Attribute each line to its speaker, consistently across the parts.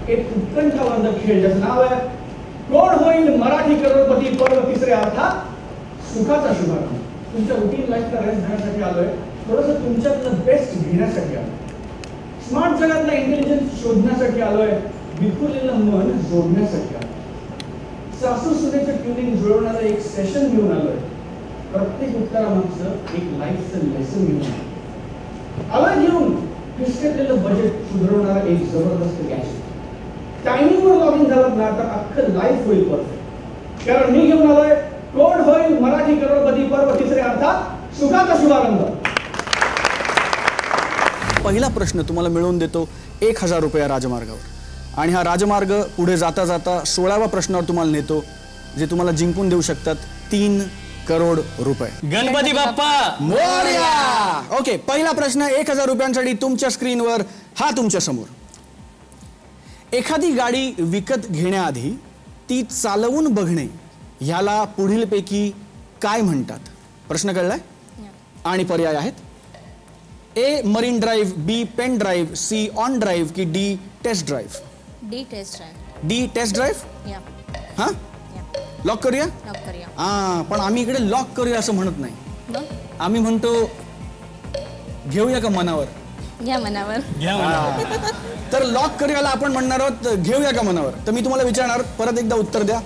Speaker 1: एक उत्कंठावर्धक खेळ ज्याचं नाव आहे कोण होईल मराठी करोडपती पर्व तिसऱ्या अर्थात सुखाचा शुभारंभ. तुमच्या रुटीन लाईफचा रेस्ट घेण्यासाठी आलोय, थोडंसं तुमच्यातलं बेस्ट घेण्यासाठी आलोय, स्मार्ट जगातला इंटेलिजन्स शोधण्यासाठी आलोय, विखुरलेलं मन जोडण्यासाठी आलोय, सासू सुनेचं ट्युनिंग जुळवणारं एक सेशन घेऊन आलोय, प्रत्येक उत्तरामागचं एक लाईफचं लेसन घेऊन आलोय घेऊन विस्कटलेलं बजेट सुधारवणारा एक जबरदस्त गॅजेट. टायमिंगवर लॉग इन झालात ना तर अख्खं लाईफ होईल परफेक्ट. कारण मी घेऊन आलोय कोण होईल मराठी करोडपती पर्व तिसऱ्या अर्थात सुखाचा शुभारंभ.
Speaker 2: पहिला प्रश्न तुम्हाला मिळवून देतो 1000 रुपये राजमार्गावर, आणि हा राजमार्ग पुढे जाता जाता 16व्या प्रश्नावर तुम्हाला नेतो, जे तुम्हाला जिंकून देऊ शकतात 3 करोड रुपये.
Speaker 3: गणपती बाप्पा
Speaker 2: मोरया. ओके, पहिला प्रश्न 1000 रुपयांसाठी तुमच्या स्क्रीनवर हा तुमच्या समोर. एखादी गाडी विकत घेण्याआधी ती चालवून बघणे ह्याला पुढीलपैकी काय म्हणतात? प्रश्न कळलाय? आणि पर्याय आहेत A Marine Drive, B pen drive, C on drive की D test drive?
Speaker 4: D test drive.
Speaker 2: D test drive. हा, लॉक करूया? हा, पण आम्ही इकडे लॉक करूया असं म्हणत नाही, आम्ही म्हणतो घेऊया का मनावर?
Speaker 4: घ्या मनावर.
Speaker 2: तर लॉक करूयाला आपण म्हणणार आहोत घेऊया का मनावर. तर मी तुम्हाला विचारणार, परत एकदा उत्तर द्या.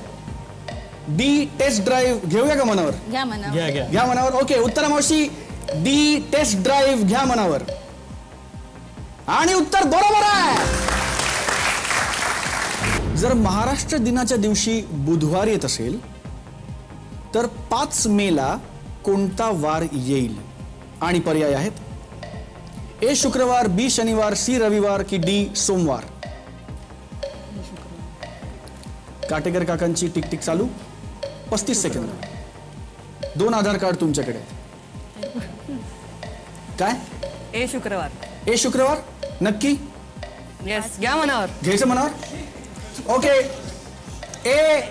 Speaker 2: डी टेस्ट ड्राईव्ह घेऊया का मनावर?
Speaker 4: घ्या मनावर.
Speaker 2: घ्या मनावर. ओके, उत्तर मावशी डी टेस्ट ड्राईव्ह घ्या मनावर, आणि उत्तर बरोबर आहे. जर महाराष्ट्र दिनाच्या दिवशी बुधवार येत असेल तर 5 मेला कोणता वार येईल? आणि पर्याय आहेत ए शुक्रवार, बी शनिवार, सी रविवार की डी सोमवार? काटेकर काकांची टिकटिक चालू. 35 सेकंद. 2 आधार कार्ड तुमच्याकडे. काय?
Speaker 3: ए शुक्रवार.
Speaker 2: ए शुक्रवार नक्की?
Speaker 3: येस, घ्या मनावर.
Speaker 2: घ्यायचं मनावर. ओके, ए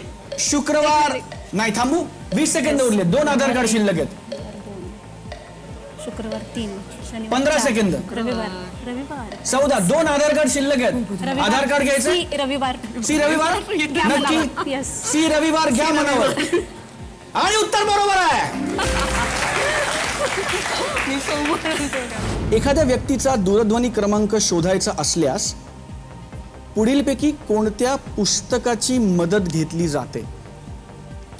Speaker 2: शुक्रवार नाही, थांबू. 20 सेकंद उरले. 2 आधार कार्ड शिल्लक आहेत.
Speaker 5: शुक्रवार 3,
Speaker 2: 15 सेकंद.
Speaker 5: रविवार
Speaker 2: 14. 2 आधार कार्ड शिल्लक आहेत. आधार कार्ड घ्यायचं.
Speaker 5: सी रविवार.
Speaker 2: सी रविवार नक्की? सी रविवार घ्या मनावर, आणि उत्तर बरोबर आहे. एखाद्या व्यक्तीचा दूरध्वनी क्रमांक शोधायचा असल्यास पुढीलपैकी कोणत्या पुस्तकाची मदत घेतली जाते?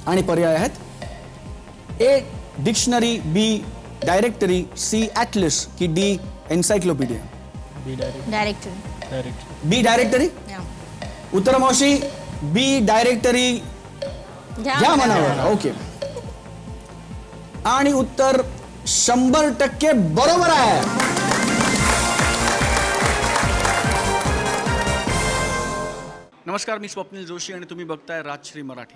Speaker 2: आणि पर्याय आहेत A dictionary, B directory, C atlas की D encyclopedia?
Speaker 4: Directory.
Speaker 2: B directory. उत्तर मावशी बी डायरेक्टरी घ्या मनावर. ओके, आणि उत्तर 100% बरोबर आहे. नमस्कार, मी स्वप्नील जोशी आणि तुम्ही बघताय राजश्री मराठी.